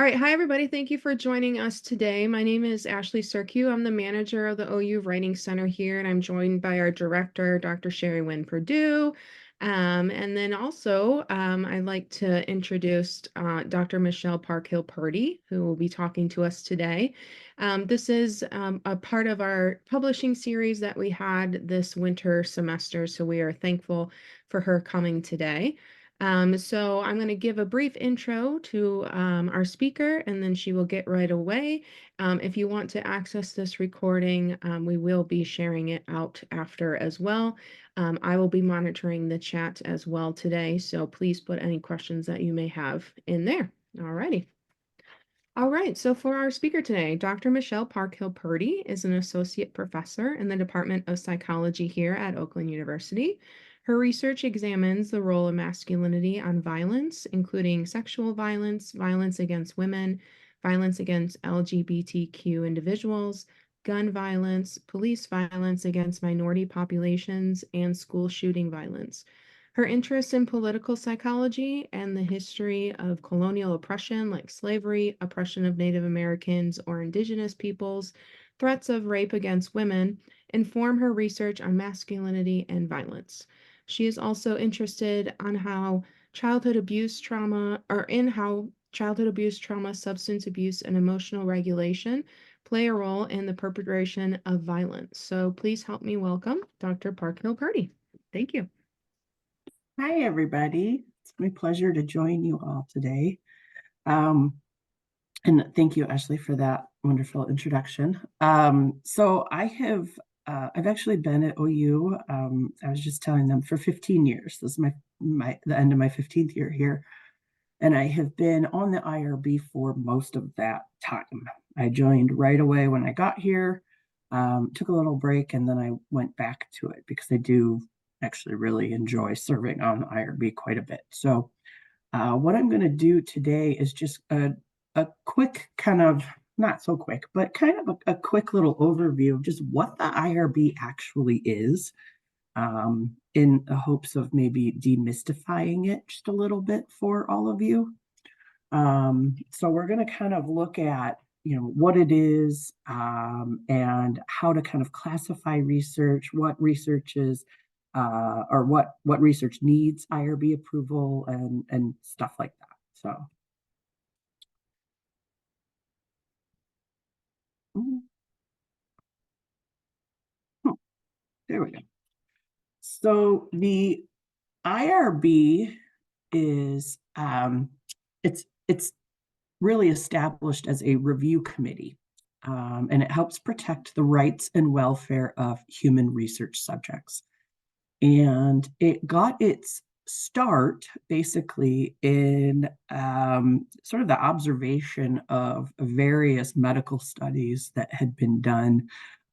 All right. Hi, everybody. Thank you for joining us today. My name is Ashley Sirku. I'm the manager of the OU Writing Center here, and I'm joined by our director, Dr. Sherry Wynn Purdue. And then also, I'd like to introduce Dr. Michele Parkhill Purdie, who will be talking to us today. This is a part of our publishing series that we had this winter semester, so we are thankful for her coming today. So I'm going to give a brief intro to our speaker, and then she will get right away. If you want to access this recording, we will be sharing it out after as well. I will be monitoring the chat as well today, so please put any questions that you may have in there. All righty. All right, so for our speaker today, Dr. Michele Parkhill Purdie is an associate professor in the Department of Psychology here at Oakland University. Her research examines the role of masculinity on violence, including sexual violence, violence against women, violence against LGBTQ individuals, gun violence, police violence against minority populations, and school shooting violence. Her interest in political psychology and the history of colonial oppression like slavery, oppression of Native Americans or indigenous peoples, threats of rape against women, inform her research on masculinity and violence. She is also interested on how childhood abuse trauma, or in how childhood abuse trauma, substance abuse, and emotional regulation play a role in the perpetration of violence. So please help me welcome Dr. Parkhill Purdie. Thank you. Hi, everybody. It's my pleasure to join you all today. And thank you, Ashley, for that wonderful introduction. So I've actually been at OU. I was just telling them for 15 years. This is the end of my 15th year here. And I have been on the IRB for most of that time. I joined right away when I got here, took a little break, and then I went back to it because I do actually really enjoy serving on IRB quite a bit. So what I'm going to do today is just a quick kind of, not so quick, but kind of a quick little overview of just what the IRB actually is, in the hopes of maybe demystifying it just a little bit for all of you. So we're going to kind of look at, what it is, and how to kind of classify research, what research is, or what research needs IRB approval and stuff like that. So. There we go. So the IRB is it's really established as a review committee, and it helps protect the rights and welfare of human research subjects. And it got its start basically in sort of the observation of various medical studies that had been done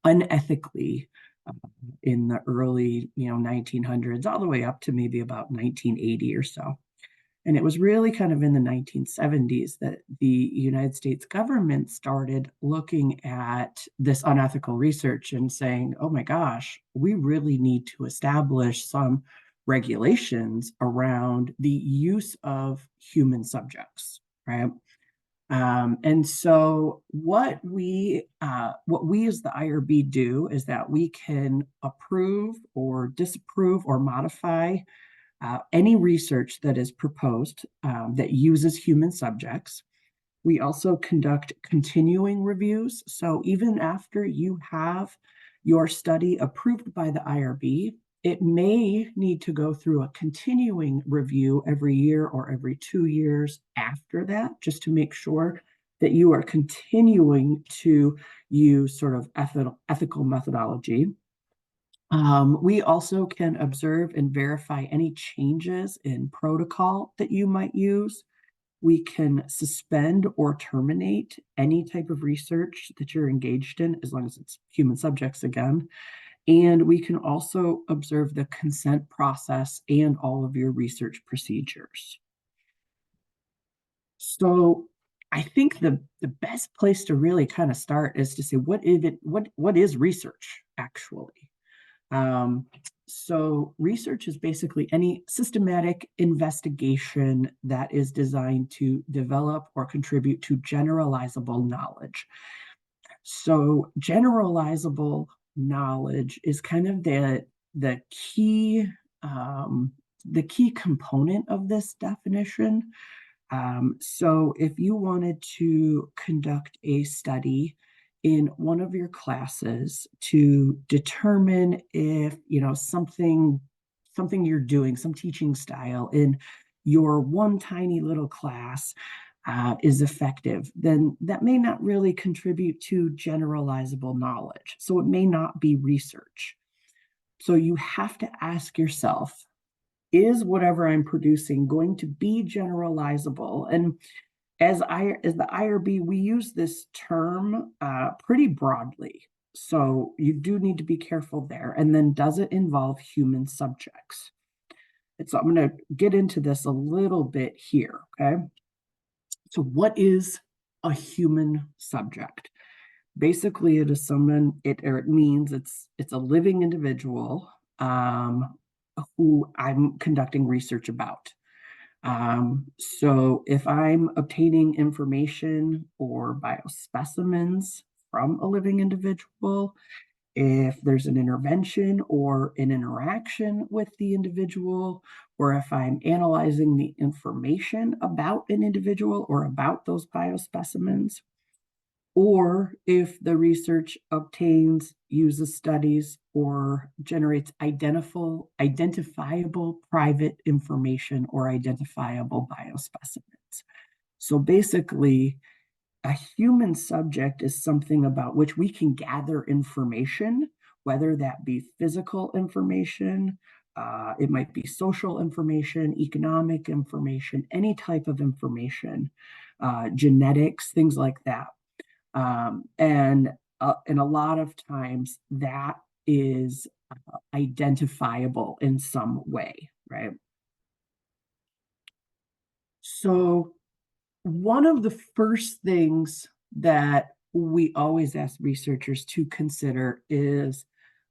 unethically in the early 1900s, all the way up to maybe about 1980 or so. And it was really kind of in the 1970s that the United States government started looking at this unethical research and saying, oh my gosh, we really need to establish some regulations around the use of human subjects, right? And so what we as the IRB do is that we can approve or disapprove or modify any research that is proposed that uses human subjects. We also conduct continuing reviews. So even after you have your study approved by the IRB, it may need to go through a continuing review every year or every 2 years after that, just to make sure that you are continuing to use sort of ethical methodology. We also can observe and verify any changes in protocol that you might use. We can suspend or terminate any type of research that you're engaged in, as long as it's human subjects again. And we can also observe the consent process and all of your research procedures. So I think the best place to really kind of start is to say, what is research actually? Um, so research is basically any systematic investigation that is designed to develop or contribute to generalizable knowledge. So generalizable knowledge is kind of the key um, the key component of this definition. So if you wanted to conduct a study in one of your classes to determine if, something you're doing, some teaching style in your one tiny little class is effective, then that may not really contribute to generalizable knowledge. So it may not be research. So you have to ask yourself, is whatever I'm producing going to be generalizable? And as the IRB, we use this term pretty broadly. So you do need to be careful there. And then does it involve human subjects? And so I'm going to get into this a little bit here. Okay. So what is a human subject? Basically, it is it means it's a living individual who I'm conducting research about. So if I'm obtaining information or biospecimens from a living individual, if there's an intervention or an interaction with the individual, or if I'm analyzing the information about an individual or about those biospecimens, or if the research obtains, uses studies, or generates identifiable private information or identifiable biospecimens. So basically, a human subject is something about which we can gather information, whether that be physical information, it might be social information, economic information, any type of information, genetics, things like that. And a lot of times that is identifiable in some way, right? So one of the first things that we always ask researchers to consider is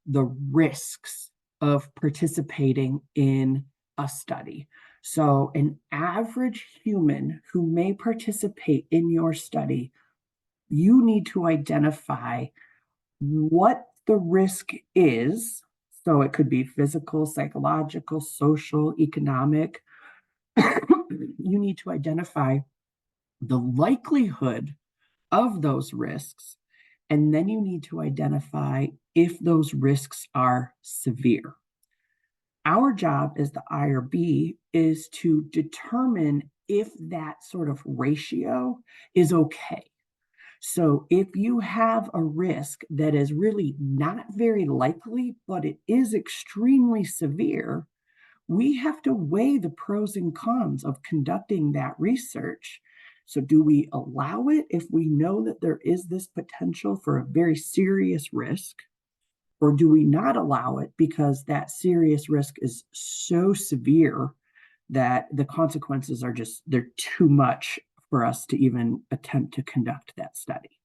the risks of participating in a study. So an average human who may participate in your study, you need to identify what the risk is. So it could be physical, psychological, social, economic. You need to identify the likelihood of those risks, and then you need to identify if those risks are severe. Our job as the IRB is to determine if that sort of ratio is okay. So if you have a risk that is really not very likely, but it is extremely severe, we have to weigh the pros and cons of conducting that research. So do we allow it if we know that there is this potential for a very serious risk? Or do we not allow it because that serious risk is so severe that the consequences are they're too much for us to even attempt to conduct that study?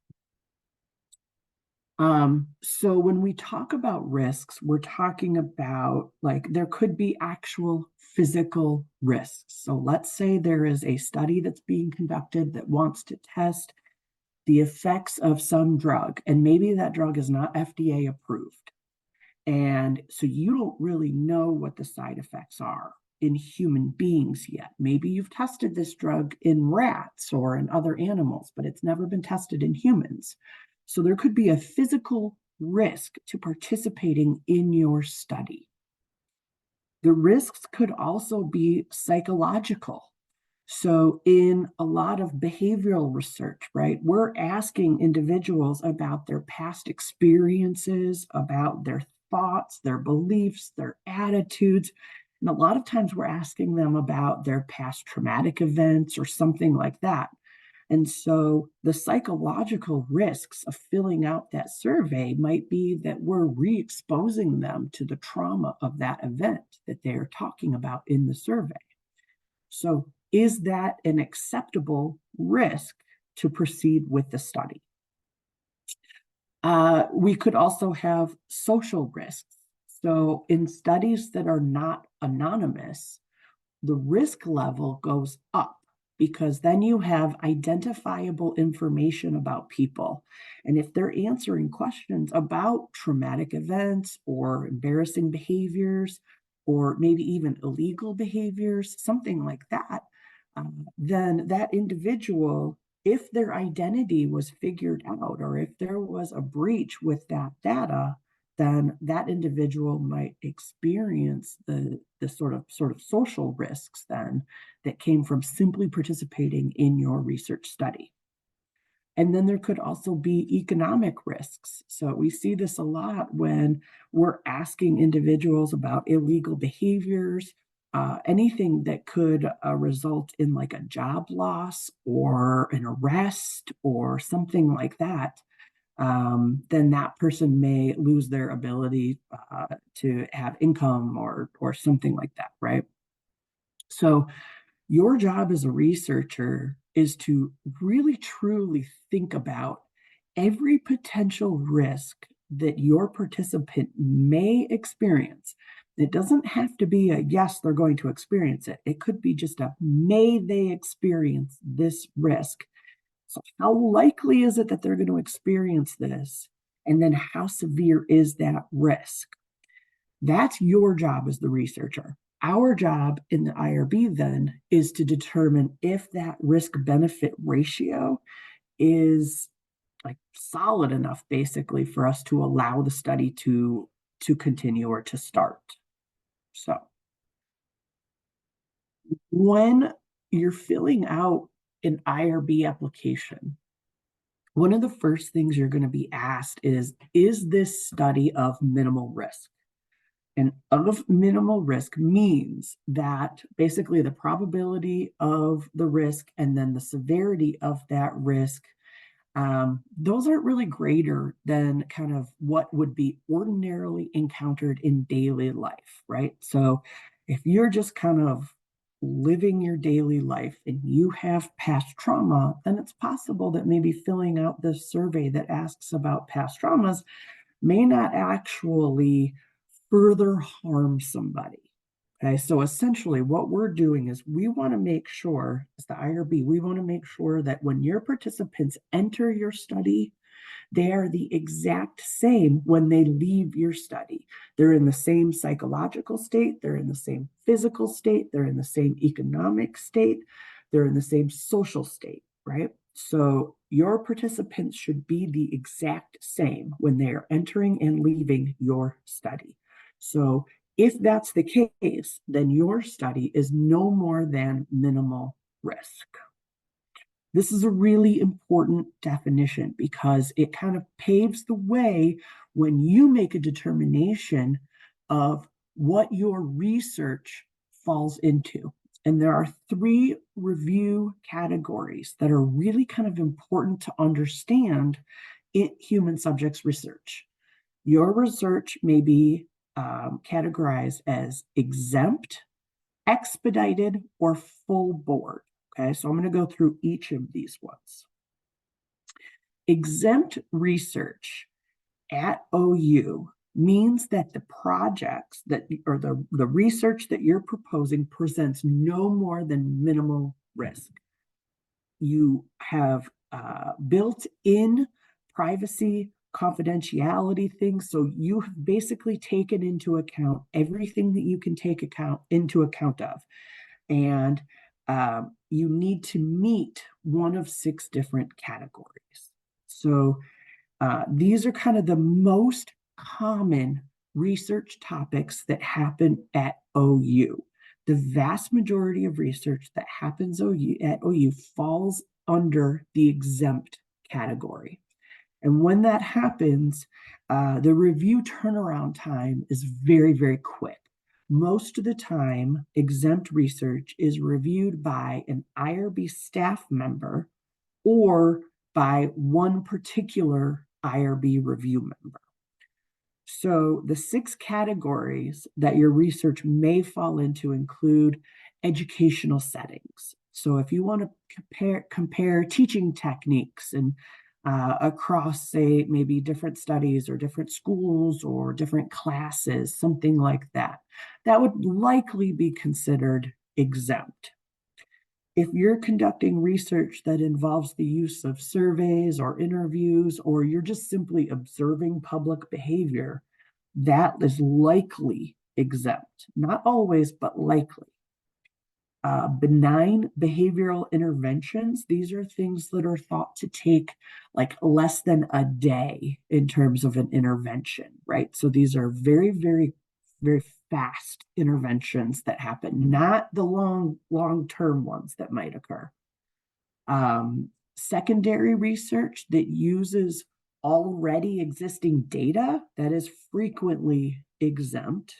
So when we talk about risks, we're talking about like there could be actual physical risks. So let's say there is a study that's being conducted that wants to test the effects of some drug, and maybe that drug is not FDA approved. And so you don't really know what the side effects are in human beings yet. Maybe you've tested this drug in rats or in other animals, but it's never been tested in humans. So there could be a physical risk to participating in your study. The risks could also be psychological. So, in a lot of behavioral research, right, we're asking individuals about their past experiences, about their thoughts, their beliefs, their attitudes. And a lot of times we're asking them about their past traumatic events or something like that. And so the psychological risks of filling out that survey might be that we're re exposing them to the trauma of that event that they're talking about in the survey. So, is that an acceptable risk to proceed with the study? We could also have social risks. So in studies that are not anonymous, the risk level goes up because then you have identifiable information about people. And if they're answering questions about traumatic events or embarrassing behaviors, or maybe even illegal behaviors, something like that, then that individual, if their identity was figured out or if there was a breach with that data, then that individual might experience the sort of social risks then that came from simply participating in your research study. And then there could also be economic risks. So we see this a lot when we're asking individuals about illegal behaviors, anything that could result in like a job loss or an arrest or something like that. Then that person may lose their ability to have income or something like that, right? So your job as a researcher is to really truly think about every potential risk that your participant may experience. It doesn't have to be a yes, they're going to experience it. It could be just a may they experience this risk. So, how likely is it that they're going to experience this? And then, how severe is that risk? That's your job as the researcher. Our job in the IRB then is to determine if that risk benefit ratio is like solid enough basically for us to allow the study to continue or to start. So when you're filling out an IRB application, one of the first things you're going to be asked is this study of minimal risk? And of minimal risk means that basically the probability of the risk and then the severity of that risk, those aren't really greater than kind of what would be ordinarily encountered in daily life, right? So if you're just kind of living your daily life and you have past trauma, then it's possible that maybe filling out this survey that asks about past traumas may not actually further harm somebody. Okay, so essentially, what we're doing is we want to make sure, as the IRB, we want to make sure that when your participants enter your study, they are the exact same when they leave your study. They're in the same psychological state, they're in the same physical state, they're in the same economic state, they're in the same social state, right? So your participants should be the exact same when they are entering and leaving your study. So if that's the case, then your study is no more than minimal risk. This is a really important definition because it kind of paves the way when you make a determination of what your research falls into. And there are three review categories that are really kind of important to understand in human subjects research. Your research may be categorized as exempt, expedited, or full board. Okay, so I'm going to go through each of these ones. Exempt research at OU means that the projects that or the research that you're proposing presents no more than minimal risk. You have built in privacy, confidentiality things. So you have basically taken into account everything that you can take into account of. And you need to meet one of 6 different categories. So these are kind of the most common research topics that happen at OU. The vast majority of research that happens at OU falls under the exempt category. And when that happens, the review turnaround time is very, very quick. Most of the time, exempt research is reviewed by an IRB staff member or by one particular IRB review member. So the 6 categories that your research may fall into include educational settings. So if you want to compare teaching techniques and across, say, maybe different studies or different schools or different classes, something like that. That would likely be considered exempt. If you're conducting research that involves the use of surveys or interviews, or you're just simply observing public behavior, that is likely exempt. Not always, but likely. Benign behavioral interventions, these are things that are thought to take like less than a day in terms of an intervention, right? So these are very, very, very fast interventions that happen, not the long-term ones that might occur. Secondary research that uses already existing data, that is frequently exempt.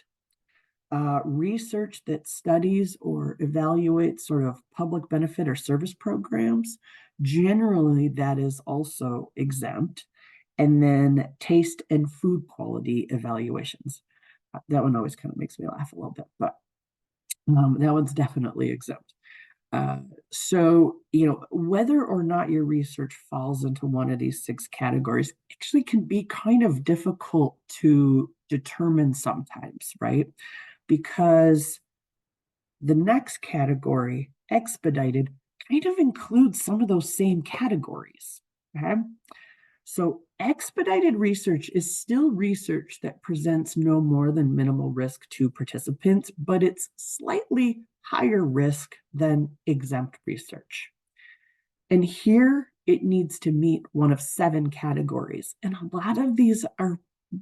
Research that studies or evaluates sort of public benefit or service programs, generally that is also exempt. And then taste and food quality evaluations. That one always kind of makes me laugh a little bit, but that one's definitely exempt. So, whether or not your research falls into one of these 6 categories actually can be kind of difficult to determine sometimes, right? Because the next category, expedited, kind of includes some of those same categories. Okay. So, expedited research is still research that presents no more than minimal risk to participants, but it's slightly higher risk than exempt research. And here it needs to meet one of 7 categories. And a lot of these are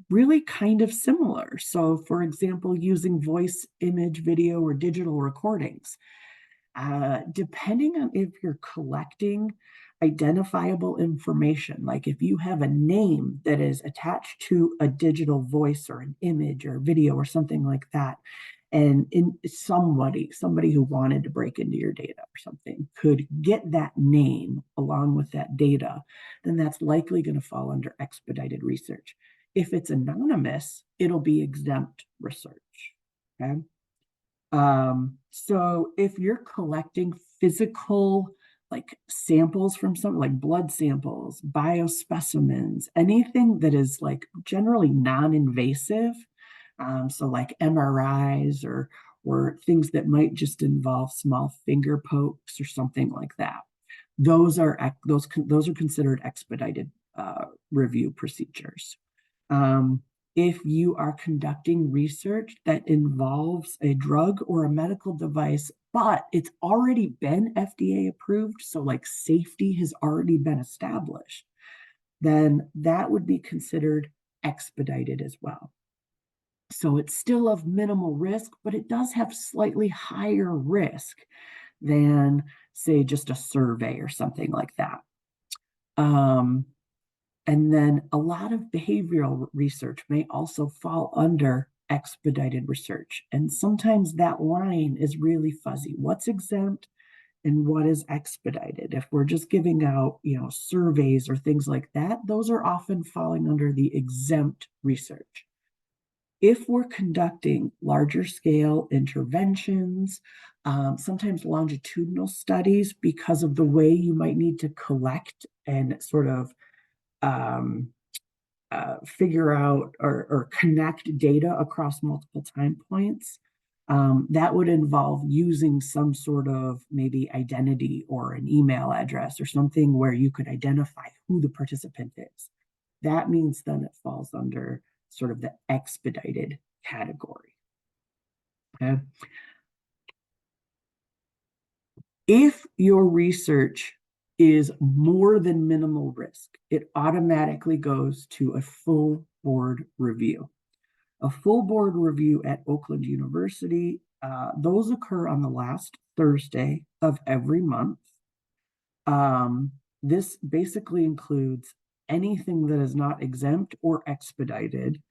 really kind of similar. So, for example, using voice, image, video, or digital recordings. Depending on if you're collecting identifiable information, like if you have a name that is attached to a digital voice or an image or video or something like that, and in somebody who wanted to break into your data or something could get that name along with that data, then that's likely going to fall under expedited research. If it's anonymous, it'll be exempt research. Okay. So if you're collecting physical like samples from something like blood samples, biospecimens, anything that is like generally non-invasive, so like MRIs or things that might just involve small finger pokes or something like that. Those are considered expedited review procedures. Um, if you are conducting research that involves a drug or a medical device, but it's already been FDA approved, so like safety has already been established, then that would be considered expedited as well. So it's still of minimal risk, but it does have slightly higher risk than, say, just a survey or something like that. And then a lot of behavioral research may also fall under expedited research. And sometimes that line is really fuzzy. What's exempt and what is expedited? If we're just giving out, surveys or things like that, those are often falling under the exempt research. If we're conducting larger scale interventions, sometimes longitudinal studies, because of the way you might need to collect and sort of figure out or connect data across multiple time points, that would involve using some sort of maybe identity or an email address or something where you could identify who the participant is. That means then it falls under sort of the expedited category. Okay. If your research is more than minimal risk, it automatically goes to a full board review. A full board review at Oakland University, those occur on the last Thursday of every month. This basically includes anything that is not exempt or expedited.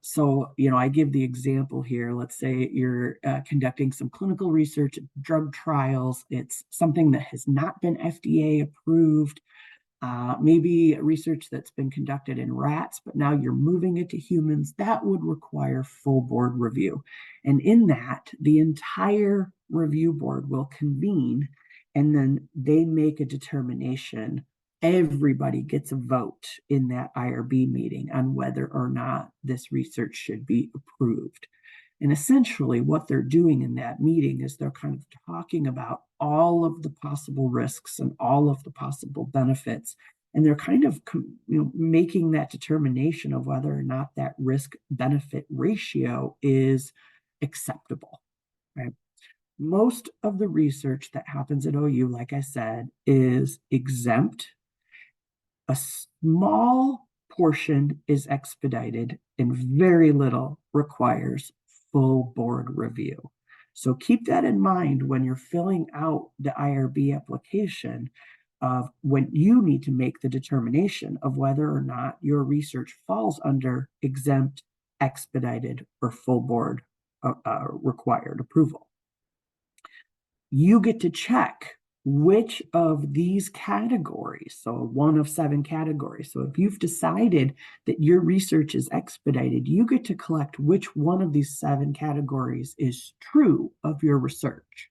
So, I give the example here. Let's say you're conducting some clinical research, drug trials. It's something that has not been FDA approved. Maybe research that's been conducted in rats, but now you're moving it to humans. That would require full board review. And in that, the entire review board will convene and then they make a determination everybody gets a vote in that IRB meeting on whether or not this research should be approved. And essentially, what they're doing in that meeting is they're kind of talking about all of the possible risks and all of the possible benefits. And they're kind of making that determination of whether or not that risk benefit ratio is acceptable. Right? Most of the research that happens at OU, like I said, is exempt. A small portion is expedited, and very little requires full board review. So keep that in mind when you're filling out the IRB application of when you need to make the determination of whether or not your research falls under exempt, expedited, or full board required approval. You get to check which of these categories, so one of 7 categories. So if you've decided that your research is expedited, you get to collect which one of these 7 categories is true of your research.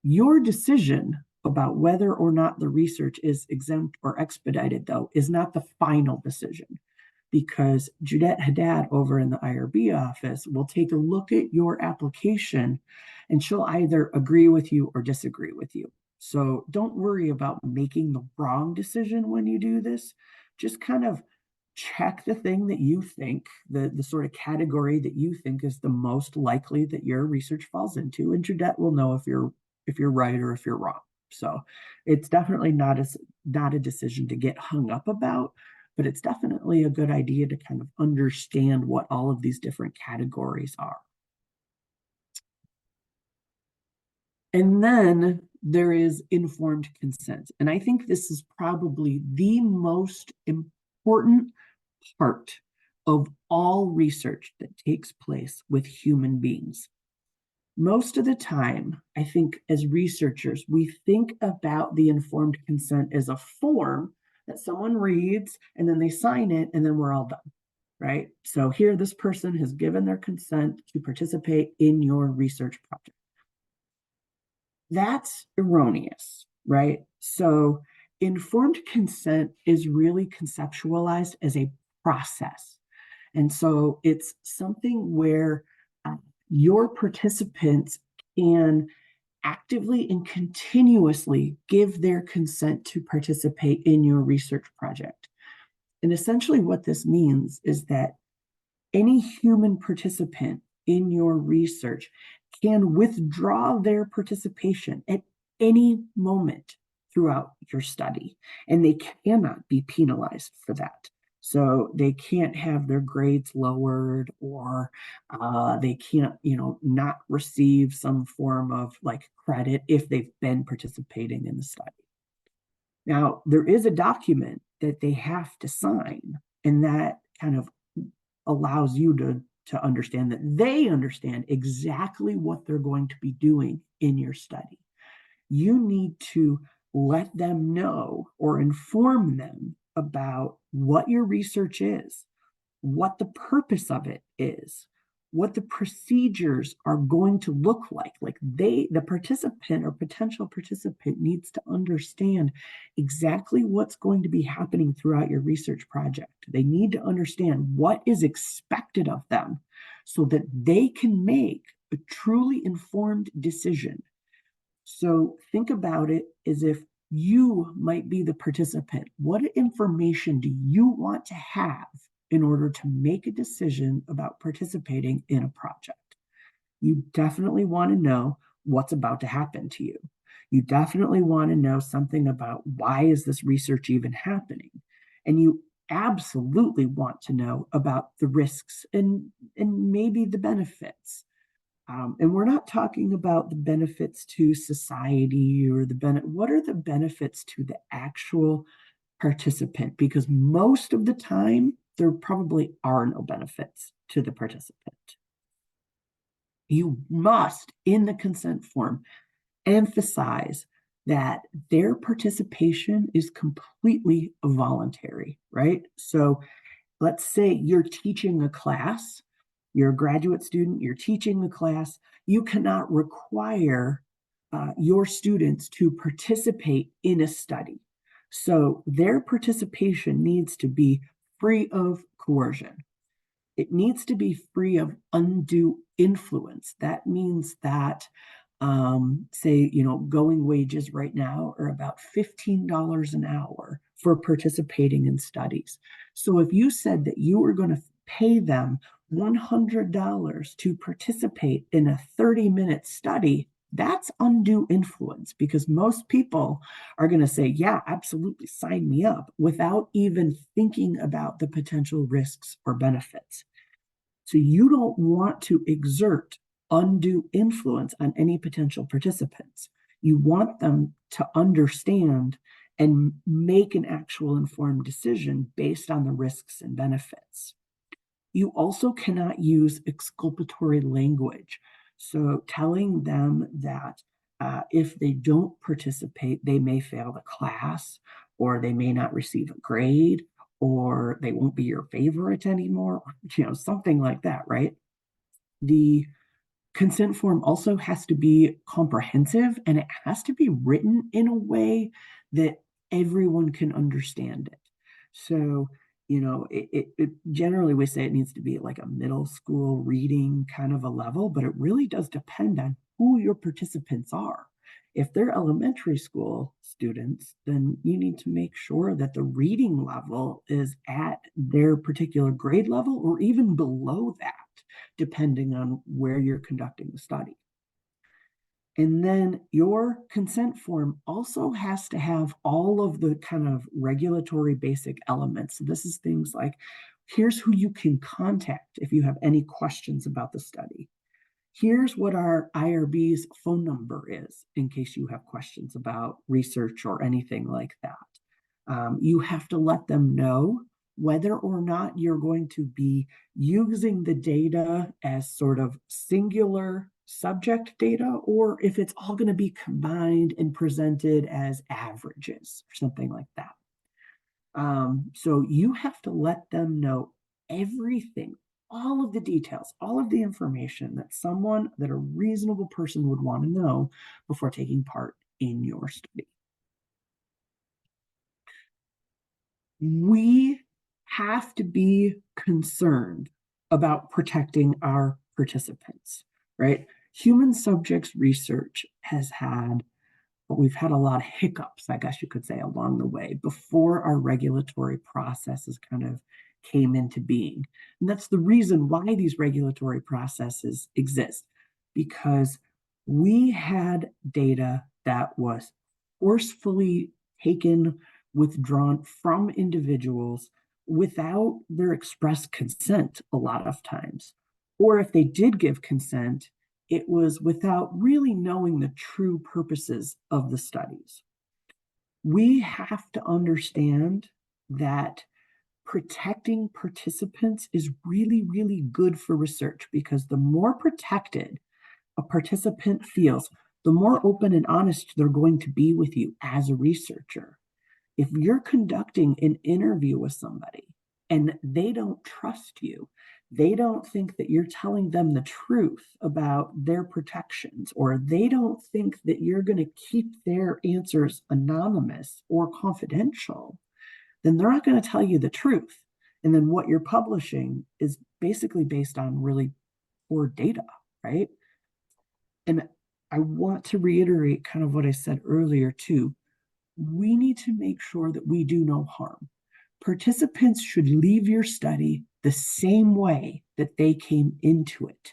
Your decision about whether or not the research is exempt or expedited, though, is not the final decision, because Judette Haddad over in the IRB office will take a look at your application and she'll either agree with you or disagree with you. So don't worry about making the wrong decision when you do this. Just kind of check the thing that you think, the sort of category that you think is the most likely that your research falls into, and Judette will know if you're right or if you're wrong. So it's definitely not a decision to get hung up about, but it's definitely a good idea to kind of understand what all of these different categories are. And then there is informed consent. And I think this is probably the most important part of all research that takes place with human beings. Most of the time, I think as researchers, we think about the informed consent as a form that someone reads and then they sign it and then we're all done, right? So here, this person has given their consent to participate in your research project. That's erroneous, right? So informed consent is really conceptualized as a process. And so it's something where your participants can actively and continuously give their consent to participate in your research project. And essentially what this means is that any human participant in your research can withdraw their participation at any moment throughout your study, and they cannot be penalized for that. So they can't have their grades lowered, or they can't, not receive some form of like credit if they've been participating in the study. Now, there is a document that they have to sign, and that kind of allows you to understand that they understand exactly what they're going to be doing in your study. You need to let them know or inform them about what your research is, what the purpose of it is, what the procedures are going to look like. Like the participant or potential participant needs to understand exactly what's going to be happening throughout your research project. They need to understand what is expected of them so that they can make a truly informed decision. So think about it as if you might be the participant. What information do you want to have in order to make a decision about participating in a project? You definitely want to know what's about to happen to you. You definitely want to know something about why is this research even happening? And you absolutely want to know about the risks and maybe the benefits. And we're not talking about the benefits to society or what are the benefits to the actual participant? Because most of the time, there probably are no benefits to the participant. You must, in the consent form, emphasize that their participation is completely voluntary, right? So let's say you're teaching a class, you're a graduate student, you're teaching the class, you cannot require your students to participate in a study. So their participation needs to be free of coercion. It needs to be free of undue influence. That means that, say, going wages right now are about $15 an hour for participating in studies. So if you said that you were going to pay them $100 to participate in a 30-minute study, that's undue influence because most people are going to say, yeah, absolutely, sign me up without even thinking about the potential risks or benefits. So you don't want to exert undue influence on any potential participants. You want them to understand and make an actual informed decision based on the risks and benefits. You also cannot use exculpatory language. So telling them that if they don't participate, they may fail the class, or they may not receive a grade, or they won't be your favorite anymore, something like that, right? The consent form also has to be comprehensive and it has to be written in a way that everyone can understand it. So, it generally we say it needs to be like a middle school reading kind of a level, but it really does depend on who your participants are. If they're elementary school students, then you need to make sure that the reading level is at their particular grade level or even below that, depending on where you're conducting the study. And then your consent form also has to have all of the kind of regulatory basic elements. So this is things like, here's who you can contact if you have any questions about the study. Here's what our IRB's phone number is in case you have questions about research or anything like that. You have to let them know whether or not you're going to be using the data as sort of singular subject data, or if it's all going to be combined and presented as averages or something like that. So you have to let them know everything, all of the details, all of the information that a reasonable person would want to know before taking part in your study. We have to be concerned about protecting our participants, right? Human subjects research has had, but we've had a lot of hiccups, I guess you could say, along the way before our regulatory processes kind of came into being. And that's the reason why these regulatory processes exist, because we had data that was forcefully taken, withdrawn from individuals without their express consent a lot of times. Or if they did give consent, it was without really knowing the true purposes of the studies. We have to understand that protecting participants is really, really good for research because the more protected a participant feels, the more open and honest they're going to be with you as a researcher. If you're conducting an interview with somebody and they don't trust you, they don't think that you're telling them the truth about their protections, or they don't think that you're going to keep their answers anonymous or confidential, then they're not going to tell you the truth. And then what you're publishing is basically based on really poor data, right? And I want to reiterate kind of what I said earlier, too. We need to make sure that we do no harm. Participants should leave your study the same way that they came into it.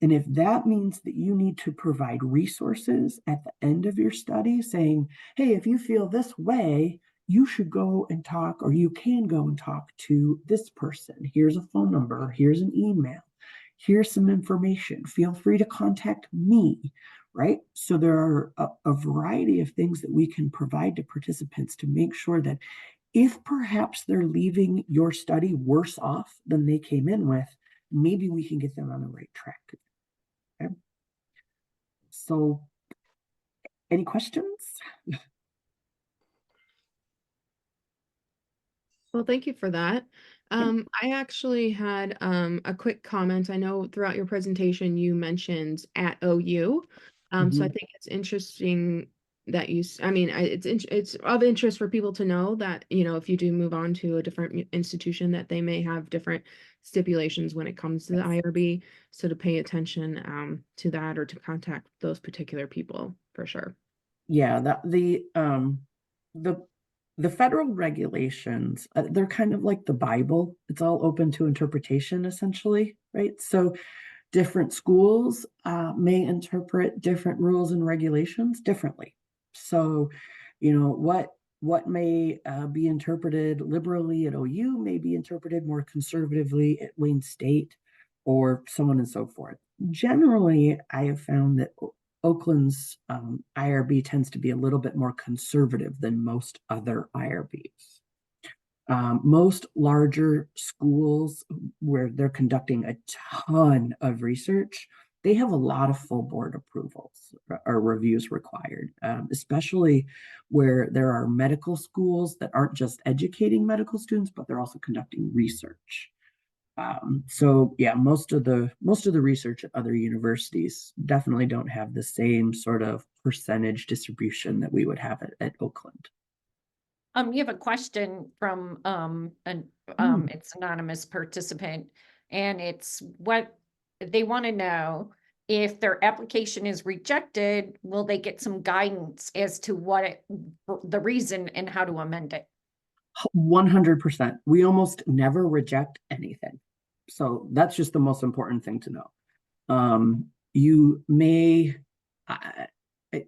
And if that means that you need to provide resources at the end of your study saying, hey, if you feel this way, you should go and talk, or you can go and talk to this person. Here's a phone number, here's an email, here's some information. Feel free to contact me, right? So there are a variety of things that we can provide to participants to make sure that if perhaps they're leaving your study worse off than they came in with, maybe we can get them on the right track. Okay? So, any questions? Well, thank you for that. Yeah. I actually had a quick comment. I know throughout your presentation you mentioned at OU. So I Mhm. think it's interesting that I mean, it's of interest for people to know that, if you do move on to a different institution, that they may have different stipulations when it comes to the Yes. IRB. So to pay attention to that, or to contact those particular people for sure. Yeah, the the federal regulations, they're kind of like the Bible. It's all open to interpretation, essentially, right? So different schools may interpret different rules and regulations differently. So, what may be interpreted liberally at OU may be interpreted more conservatively at Wayne State, or so on and so forth. Generally, I have found that Oakland's IRB tends to be a little bit more conservative than most other IRBs. Most larger schools where they're conducting a ton of research, they have a lot of full board approvals or reviews required, especially where there are medical schools that aren't just educating medical students, but they're also conducting research. So yeah, most of the research at other universities definitely don't have the same sort of percentage distribution that we would have at Oakland. You have a question from an Hmm. it's anonymous participant, and it's what they want to know: if their application is rejected, will they get some guidance as to the reason and how to amend it? 100%. We almost never reject anything. So that's just the most important thing to know. You may, I, I,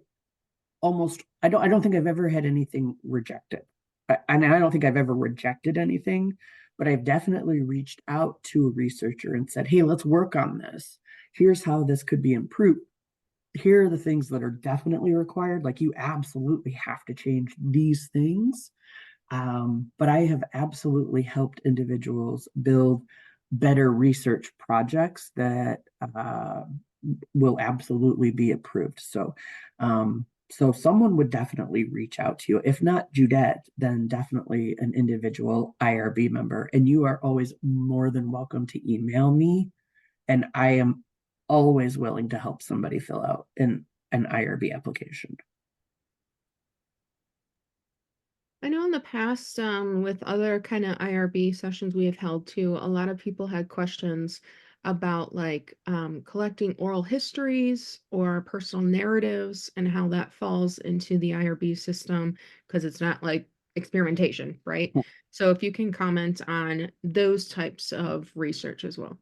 I don't think I've ever had anything rejected. And I don't think I've ever rejected anything, but I've definitely reached out to a researcher and said, hey, let's work on this. Here's how this could be improved. Here are the things that are definitely required. Like, you absolutely have to change these things. But I have absolutely helped individuals build better research projects that will absolutely be approved. So someone would definitely reach out to you. If not Judette, then definitely an individual IRB member. And you are always more than welcome to email me. And I am always willing to help somebody fill out an IRB application. I know in the past, with other kind of IRB sessions we have held too, a lot of people had questions about like collecting oral histories or personal narratives and how that falls into the IRB system, because it's not like experimentation, right? So if you can comment on those types of research as well.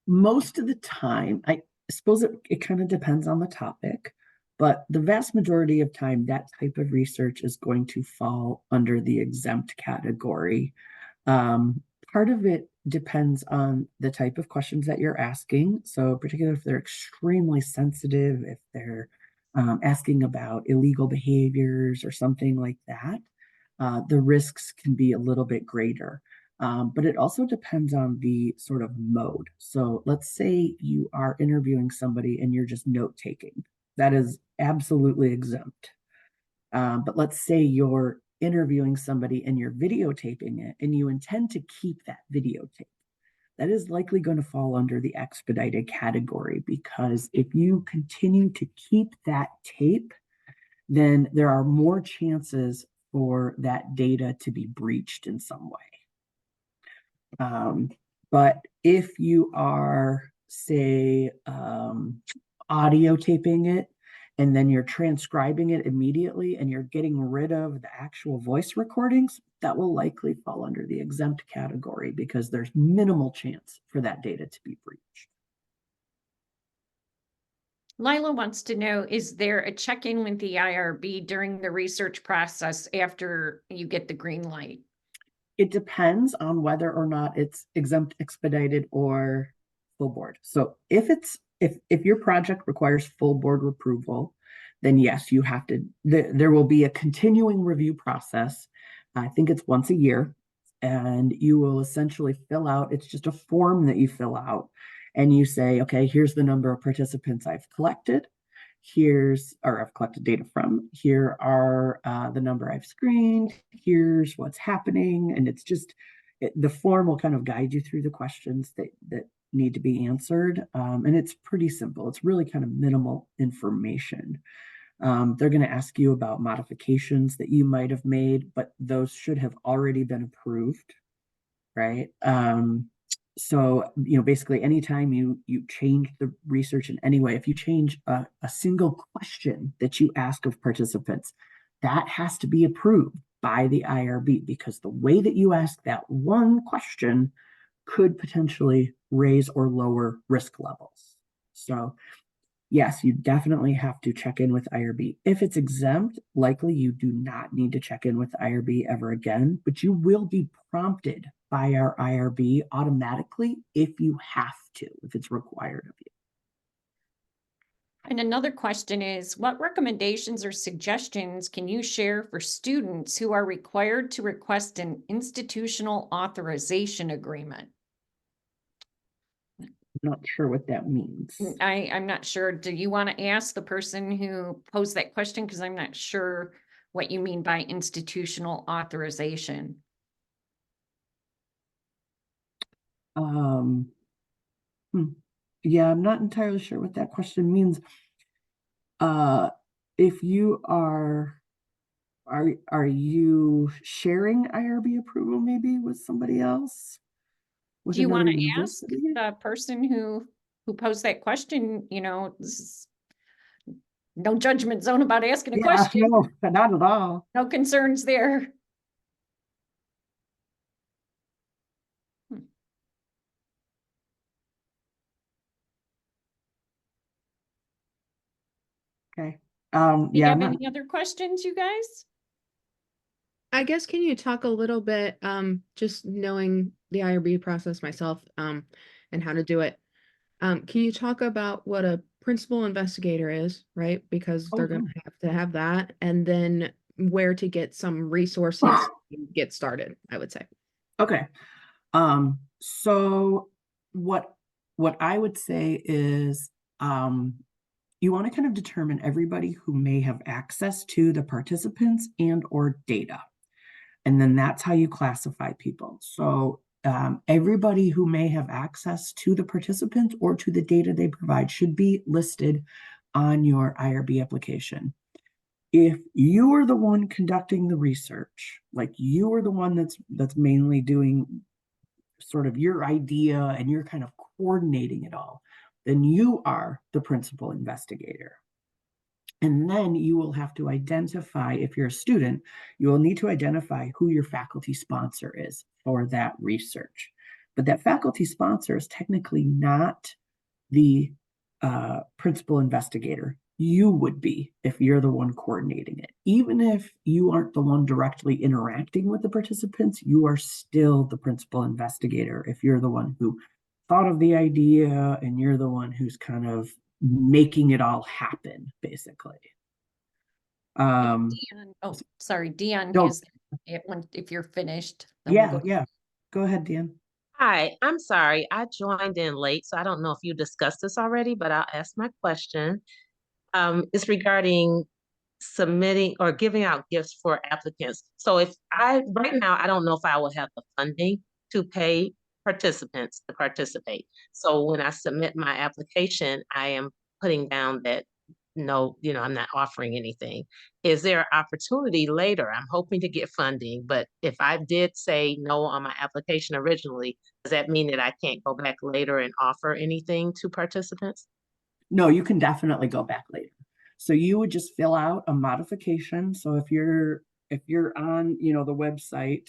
Most of the time, I suppose it kind of depends on the topic, but the vast majority of time, that type of research is going to fall under the exempt category. Um, Part of it depends on the type of questions that you're asking. So, particularly if they're extremely sensitive, if they're asking about illegal behaviors or something like that, the risks can be a little bit greater. But it also depends on the sort of mode. So let's say you are interviewing somebody and you're just note taking. That is absolutely exempt. But let's say you're interviewing somebody and you're videotaping it and you intend to keep that videotape. That is likely going to fall under the expedited category, because if you continue to keep that tape, then there are more chances for that data to be breached in some way. But if you are, say, audio taping it and then you're transcribing it immediately and you're getting rid of the actual voice recordings, that will likely fall under the exempt category, because there's minimal chance for that data to be breached. Lila wants to know, is there a check-in with the IRB during the research process after you get the green light? It depends on whether or not it's exempt, expedited, or full board. So if your project requires full board approval, then yes, you have to. There will be a continuing review process. I think it's once a year, and you will essentially fill out. It's just a form that you fill out, and you say, okay, here's the number of participants I've collected. I've collected data from. Here are the number I've screened. Here's what's happening. And the form will kind of guide you through the questions that need to be answered. And it's pretty simple. It's really kind of minimal information. They're going to ask you about modifications that you might have made, but those should have already been approved, right? So, basically anytime you change the research in any way, if you change a single question that you ask of participants, that has to be approved by the IRB, because the way that you ask that one question could potentially raise or lower risk levels. So yes, you definitely have to check in with IRB. If it's exempt, likely you do not need to check in with IRB ever again, but you will be prompted by our IRB automatically if you have to, if it's required of you. And another question is, what recommendations or suggestions can you share for students who are required to request an institutional authorization agreement? I'm not sure what that means. I'm not sure. Do you want to ask the person who posed that question? Because I'm not sure what you mean by institutional authorization. Yeah, I'm not entirely sure what that question means. If you are you sharing IRB approval maybe with somebody else? With Do you want another to ask university? the person who posed that question? This is no judgment zone about asking a Yeah, question. no, not at all. No concerns there. Okay. Do you Yeah, have any other questions, you guys? I guess, can you talk a little bit, just knowing the IRB process myself, and how to do it. Can you talk about what a principal investigator is, right? Because they're going to have that, and then where to get some resources to get started, I would say. Okay. So what I would say is, you want to kind of determine everybody who may have access to the participants and or data. And then that's how you classify people. So everybody who may have access to the participants or to the data they provide should be listed on your IRB application. If you are the one conducting the research, like you are the one that's mainly doing sort of your idea and you're kind of coordinating it all, then you are the principal investigator. And then you will have to identify, if you're a student, you will need to identify who your faculty sponsor is for that research. But that faculty sponsor is technically not the principal investigator. You would be if you're the one coordinating it. Even if you aren't the one directly interacting with the participants, you are still the principal investigator if you're the one who thought of the idea and you're the one who's kind of making it all happen, basically. Dion, oh, sorry, Dion No. has it when if you're finished. Yeah. Go ahead, Dan. Hi, I'm sorry. I joined in late, so I don't know if you discussed this already, but I'll ask my question. It's regarding submitting or giving out gifts for applicants. So right now, I don't know if I will have the funding to pay participants to participate. So when I submit my application, I am putting down that no, I'm not offering anything. Is there an opportunity later? I'm hoping to get funding, but if I did say no on my application originally, does that mean that I can't go back later and offer anything to participants? No, you can definitely go back later. So you would just fill out a modification. So if you're on, the website,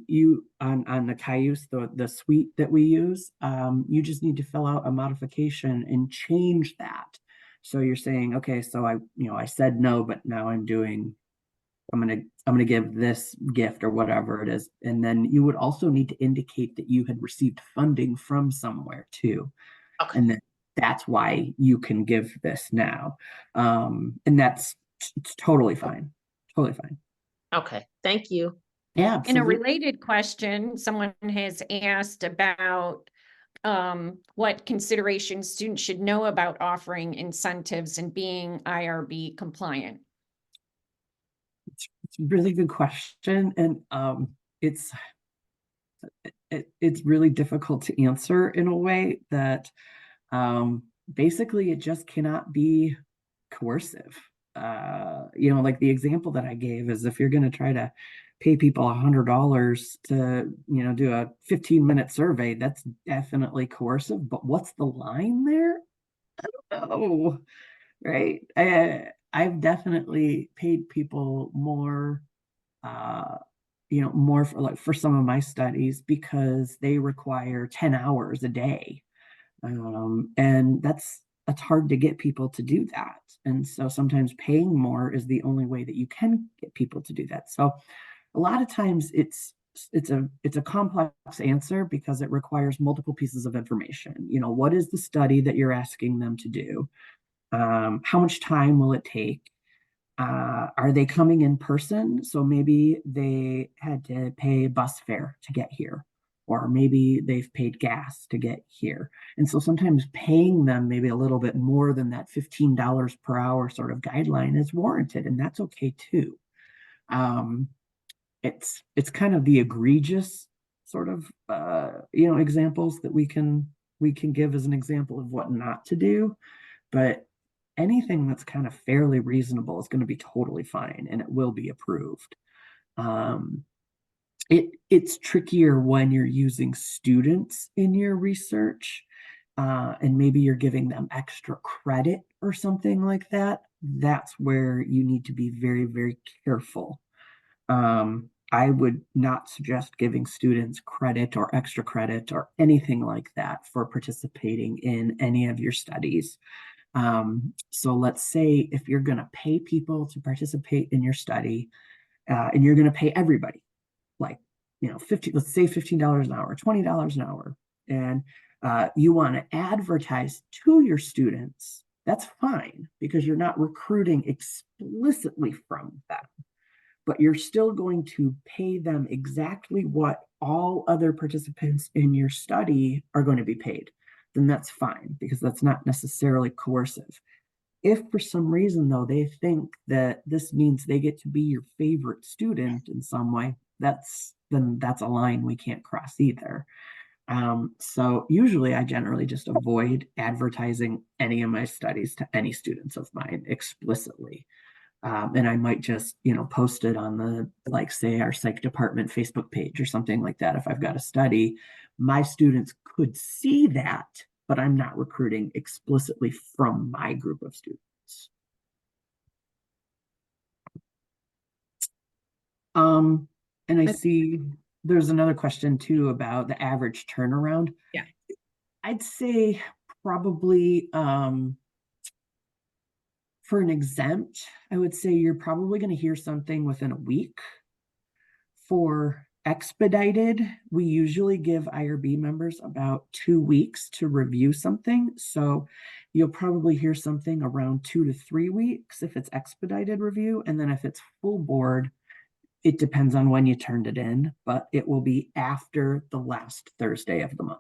you on the Cayuse, the suite that we use, you just need to fill out a modification and change that. So you're saying, okay, so I said no, but now I'm gonna give this gift or whatever it is. And then you would also need to indicate that you had received funding from somewhere too. Okay. And then that's why you can give this now. And that's totally fine. Totally fine. Okay, thank you. Yeah, In a absolutely. related question, someone has asked about what considerations students should know about offering incentives and being IRB compliant. It's a really good question. And it's really difficult to answer in a way that basically it just cannot be coercive. like the example that I gave is if you're going to try to pay people $100 to, do a 15-minute survey, that's definitely coercive. But what's the line there? I don't know. Right. I've definitely paid people more, more for some of my studies because they require 10 hours a day. And that's hard to get people to do that. And so sometimes paying more is the only way that you can get people to do that. So a lot of times it's a complex answer because it requires multiple pieces of information. What is the study that you're asking them to do? How much time will it take? Are they coming in person? So maybe they had to pay bus fare to get here, or maybe they've paid gas to get here. And so sometimes paying them maybe a little bit more than that $15 per hour sort of guideline is warranted, and that's okay too. It's kind of the egregious sort of examples that we can give as an example of what not to do, but anything that's kind of fairly reasonable is going to be totally fine and it will be approved. It's trickier when you're using students in your research, and maybe you're giving them extra credit or something like that. That's where you need to be very, very careful. I would not suggest giving students credit or extra credit or anything like that for participating in any of your studies. So let's say if you're going to pay people to participate in your study, and you're going to pay everybody, like, 50, let's say $15 an hour, $20 an hour, and you want to advertise to your students, that's fine because you're not recruiting explicitly from them, but you're still going to pay them exactly what all other participants in your study are going to be paid. Then that's fine because that's not necessarily coercive. If for some reason, though, they think that this means they get to be your favorite student in some way, that's a line we can't cross either. So usually I generally just avoid advertising any of my studies to any students of mine explicitly. And I might just, post it on the, like, say, our psych department Facebook page or something like that. If I've got a study, my students could see that, but I'm not recruiting explicitly from my group of students. And I see there's another question too about the average turnaround. Yeah. I'd say probably, for an exempt, I would say you're probably going to hear something within a week. For expedited, we usually give IRB members about 2 weeks to review something. So you'll probably hear something around 2 to 3 weeks if it's expedited review. And then if it's full board, it depends on when you turned it in, but it will be after the last Thursday of the month.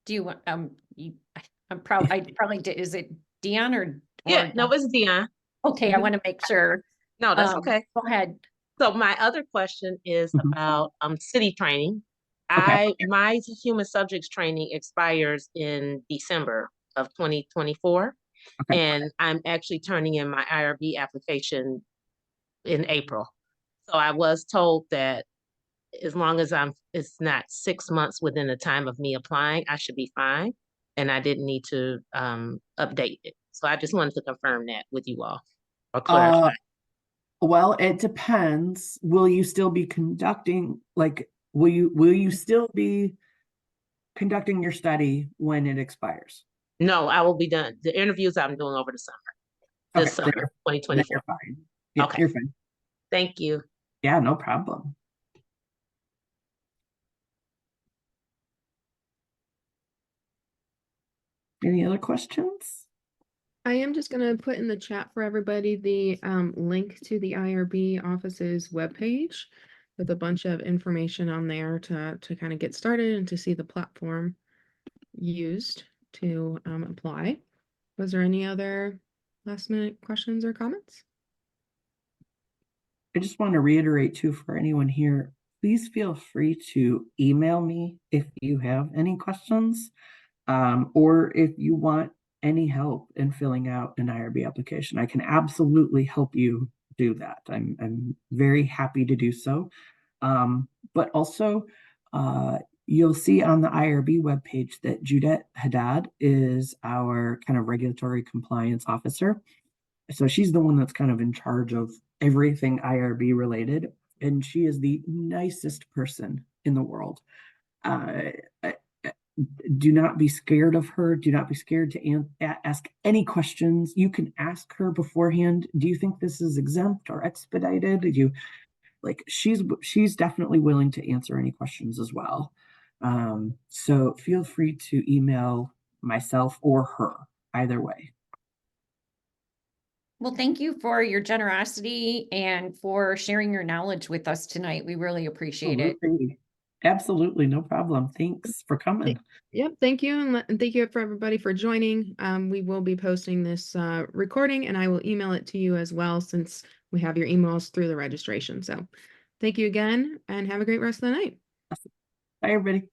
Do you want, I probably did, is it Dion or? Yeah, no, it's Dion. Okay, I want to make sure. No, that's okay. Go ahead. So my other question is about city training. Okay. My human subjects training expires in December of 2024. Okay. And I'm actually turning in my IRB application in April. So I was told that as long as it's not 6 months within the time of me applying, I should be fine. And I didn't need to update it. So I just wanted to confirm that with you all or clarify. Well, it depends. Will you still be conducting, will you still be conducting your study when it expires? No, I will be done. The interviews I'm doing over the summer. This summer, 2024. You're fine. Yeah, okay. You're fine. Thank you. Yeah, no problem. Any other questions? I am just going to put in the chat for everybody the link to the IRB office's webpage with a bunch of information on there to kind of get started and to see the platform used to apply. Was there any other last minute questions or comments? I just want to reiterate too, for anyone here, please feel free to email me if you have any questions. Or if you want any help in filling out an IRB application, I can absolutely help you do that. I'm very happy to do so. But also, you'll see on the IRB webpage that Judette Haddad is our kind of regulatory compliance officer. So she's the one that's kind of in charge of everything IRB related, and she is the nicest person in the world. Do not be scared of her. Do not be scared to ask any questions. You can ask her beforehand. Do you think this is exempt or expedited? Do you like? She's definitely willing to answer any questions as well. So feel free to email myself or her, either way. Well, thank you for your generosity and for sharing your knowledge with us tonight. We really appreciate it. Absolutely, no problem. Thanks for coming. Yep, thank you, and thank you for everybody for joining. We will be posting this recording, and I will email it to you as well since we have your emails through the registration. So thank you again, and have a great rest of the night. Bye, everybody.